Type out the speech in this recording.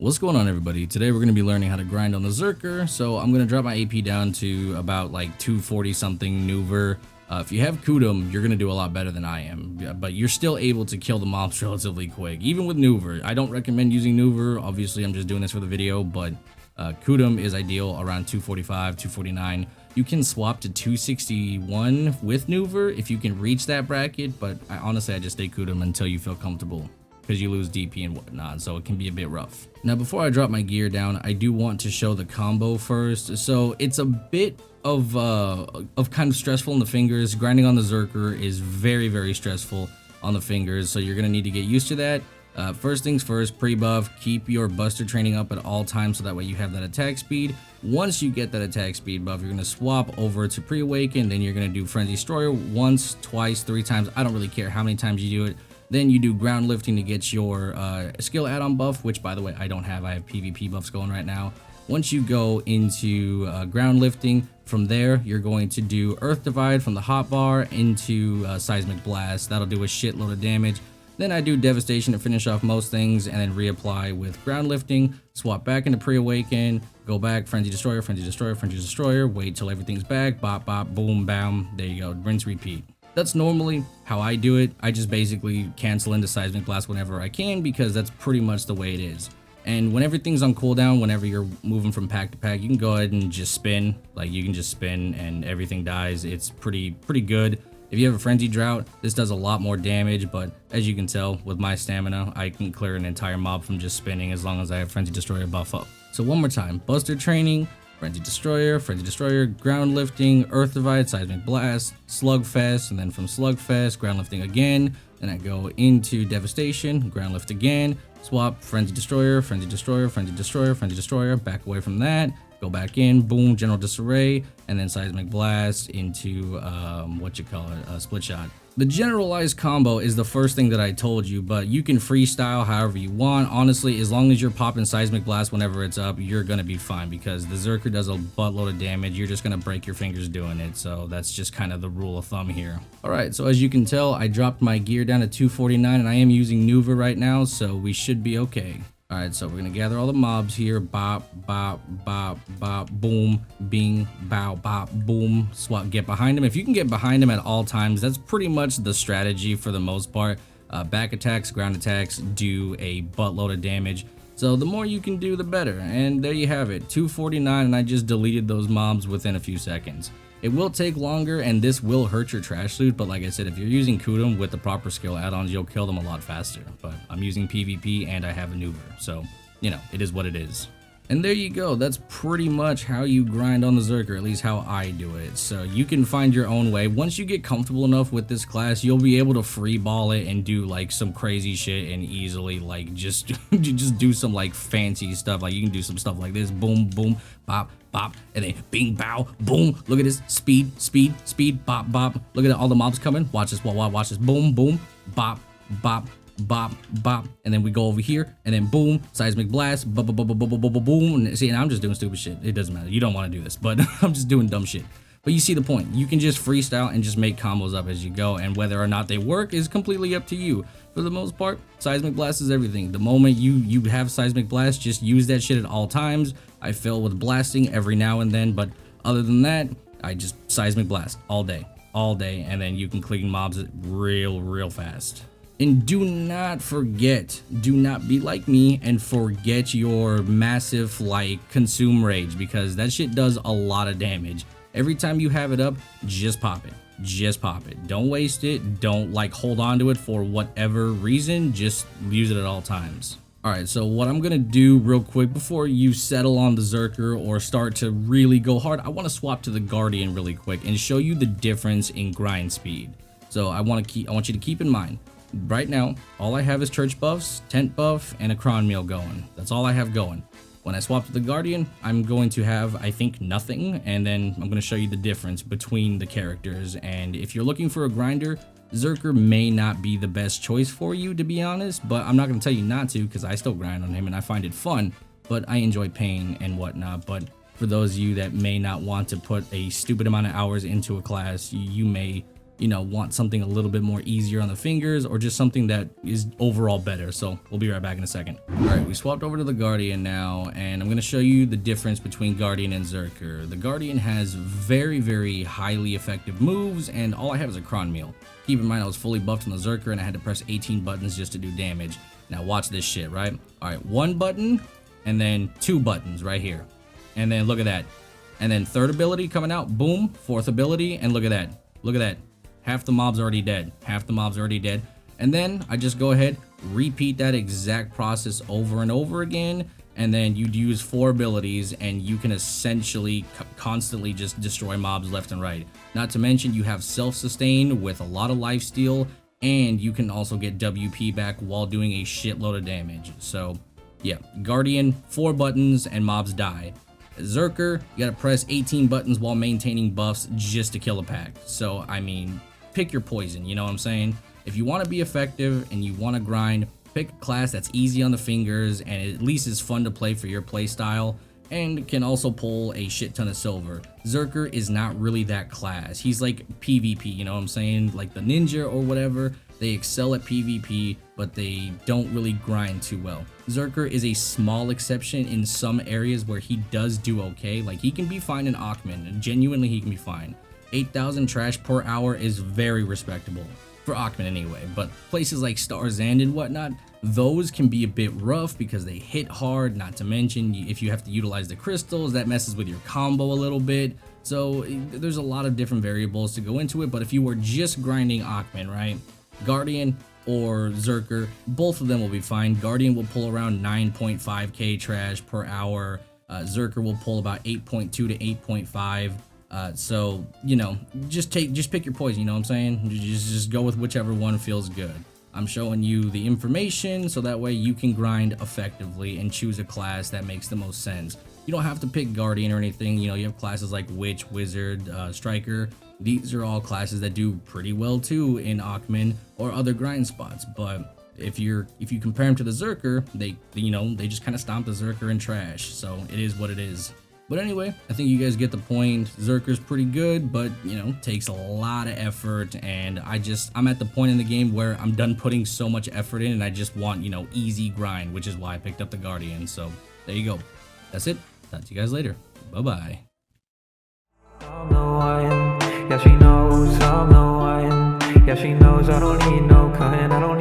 What's going on, everybody? Today we're going to be learning how to grind on the Zerker. So I'm going to drop my AP down to about like 240 something Nuver. If you have Kudum, you're going to do a lot better than I am, but you're still able to kill the mobs relatively quick, even with Nuver. I don't recommend using Nuver. Obviously, I'm just doing this for the video, but Kudum is ideal around 245, 249. You can swap to 261 with Nuver if you can reach that bracket, but honestly, I just stay Kudum until you feel comfortable, because you lose DP and whatnot, so it can be a bit rough. Now, before I drop my gear down, I do want to show the combo first. So it's a bit of kind of stressful in the fingers. Grinding on the Zerker is very stressful on the fingers, so you're gonna need to get used to that. First things first, pre-buff, keep your buster training up at all times so that way you have that attack speed. Once you get that attack speed buff, you're gonna swap over to pre-awaken, then you're gonna do Frenzy Destroyer once, twice, 3 times. I don't really care how many times you do it. Then you do ground lifting to get your skill add-on buff, which by the way I don't have. I have PvP buffs going right now. Once you go into ground lifting, from there you're going to do Earth Divide from the hotbar into Seismic Blast. That'll do a shitload of damage. Then I do Devastation to finish off most things, and then reapply with ground lifting, swap back into pre-awaken, go back, Frenzy Destroyer, Frenzy Destroyer, Frenzy Destroyer, wait till everything's back, bop, bop, boom, bam, there you go, rinse, repeat. That's normally how I do it. I just basically cancel into Seismic Blast whenever I can, because that's pretty much the way it is. And when everything's on cooldown, whenever you're moving from pack to pack, you can go ahead and just spin. Like, you can just spin and everything dies. It's pretty good. If you have a Frenzy Drought, this does a lot more damage, but as you can tell, with my stamina, I can clear an entire mob from just spinning as long as I have Frenzy Destroyer buff up. So one more time, Buster Training, Frenzy Destroyer, Ground Lifting, Earth Divide, Seismic Blast, Slugfest, and then from Slugfest, Ground Lifting again. Then I go into Devastation, Ground Lift again, swap Frenzy Destroyer, Frenzy Destroyer, Frenzy Destroyer, Frenzy Destroyer, back away from that, go back in, boom, General Disarray, and then Seismic Blast into, Split Shot. The generalized combo is the first thing that I told you, but you can freestyle however you want. Honestly, as long as you're popping Seismic Blast whenever it's up, you're gonna be fine, because the Zerker does a buttload of damage. You're just gonna break your fingers doing it, so that's just kind of the rule of thumb here. Alright, so as you can tell, I dropped my gear down to 249, and I am using Nuva right now, so we should be okay. Alright, so we're gonna gather all the mobs here. Bop, bop, bop, bop, boom, bing, bow, bop, boom. Swap, get behind him. If you can get behind him at all times, that's pretty much the strategy for the most part. Back attacks, ground attacks do a buttload of damage. So the more you can do, the better. And there you have it, 249, and I just deleted those mobs within a few seconds. It will take longer, and this will hurt your trash loot, but like I said, if you're using Kudum with the proper skill add-ons, you'll kill them a lot faster. But I'm using PvP, and I have a Nuver, so, you know, it is what it is. And there you go, that's pretty much how you grind on the Zerker, at least how I do it. So you can find your own way. Once you get comfortable enough with this class, you'll be able to free ball it and do like some crazy shit and easily like just do some like fancy stuff. Like you can do some stuff like this, boom, boom, bop, bop, and then bing, bow, boom. Look at this, speed, bop, bop. Look at all the mobs coming. Watch this, watch this, boom, boom, bop, bop, bop, bop, and then we go over here, and then boom, Seismic Blast, boom. And see, and I'm just doing stupid shit. It doesn't matter. You don't want to do this, but I'm just doing dumb shit. But you see the point. You can just freestyle and just make combos up as you go, and whether or not they work is completely up to you. For the most part, Seismic Blast is everything. The moment you have Seismic Blast, just use that shit at all times. I fail with blasting every now and then, but other than that, I just Seismic Blast all day, and then you can clean mobs real fast. And do not forget, do not be like me and forget your massive like consume rage, because that shit does a lot of damage. Every time you have it up, just pop it. Don't waste it. Don't like hold on to it for whatever reason. Just use it at all times. Alright, so what I'm gonna do real quick before you settle on the Zerker or start to really go hard, I want to swap to the Guardian really quick and show you the difference in grind speed. So I want you to keep in mind, right now, all I have is church buffs, tent buff, and a cron meal going. That's all I have going. When I swap to the Guardian, I'm going to have, I think, nothing, and then I'm going to show you the difference between the characters. And if you're looking for a grinder, Zerker may not be the best choice for you, to be honest, but I'm not going to tell you not to, because I still grind on him and I find it fun, but I enjoy pain and whatnot. But for those of you that may not want to put a stupid amount of hours into a class, you may you know, want something a little bit more easier on the fingers, or just something that is overall better. So we'll be right back in a second. All right, we swapped over to the Guardian now, and I'm going to show you the difference between Guardian and Zerker. The Guardian has very, very highly effective moves, and all I have is a Cron Meal. Keep in mind, I was fully buffed on the Zerker, and I had to press 18 buttons just to do damage. Now watch this shit, right? All right, 1 button, and then 2 buttons right here. And then look at that. And then 3rd ability coming out, boom, 4th ability, and look at that. Look at that. Half the mob's already dead. Half the mob's already dead. And then I just go ahead, repeat that exact process over and over again, and then you'd use 4 abilities, and you can essentially constantly just destroy mobs left and right. Not to mention, you have self-sustain with a lot of lifesteal, and you can also get WP back while doing a shitload of damage. So yeah, Guardian, 4 buttons and mobs die. Zerker, you gotta press 18 buttons while maintaining buffs just to kill a pack. So I mean, pick your poison, you know what I'm saying? If you want to be effective and you want to grind, pick a class that's easy on the fingers and at least is fun to play for your play style, and can also pull a shit ton of silver. Zerker is not really that class. He's like PvP, you know what I'm saying? Like the ninja or whatever. They excel at PvP, but they don't really grind too well. Zerker is a small exception in some areas where he does do okay. Like he can be fine in Akhman. Genuinely, he can be fine. 8,000 trash per hour is very respectable. For Akhman anyway, but places like Starzand and whatnot, those can be a bit rough because they hit hard. Not to mention, if you have to utilize the crystals, that messes with your combo a little bit. So there's a lot of different variables to go into it, but if you were just grinding Akhman, right, Guardian or Zerker, both of them will be fine. Guardian will pull around 9.5k trash per hour. Zerker will pull about 8.2 to 8.5. So, you know, just pick your poison, you know what I'm saying? Just go with whichever one feels good. I'm showing you the information so that way you can grind effectively and choose a class that makes the most sense. You don't have to pick Guardian or anything. You know, you have classes like Witch, Wizard, Striker. These are all classes that do pretty well too in Akhman or other grind spots. But if you compare them to the Zerker, they just kind of stomp the Zerker in trash. So it is what it is. But anyway, I think you guys get the point. Zerker's pretty good, but, you know, takes a lot of effort, and I'm at the point in the game where I'm done putting so much effort in, and I just want, you know, easy grind, which is why I picked up the Guardian. So there you go. That's it. Talk to you guys later. Bye-bye. Yeah, she knows I'm the one. Yeah, she knows I don't need no kind. I don't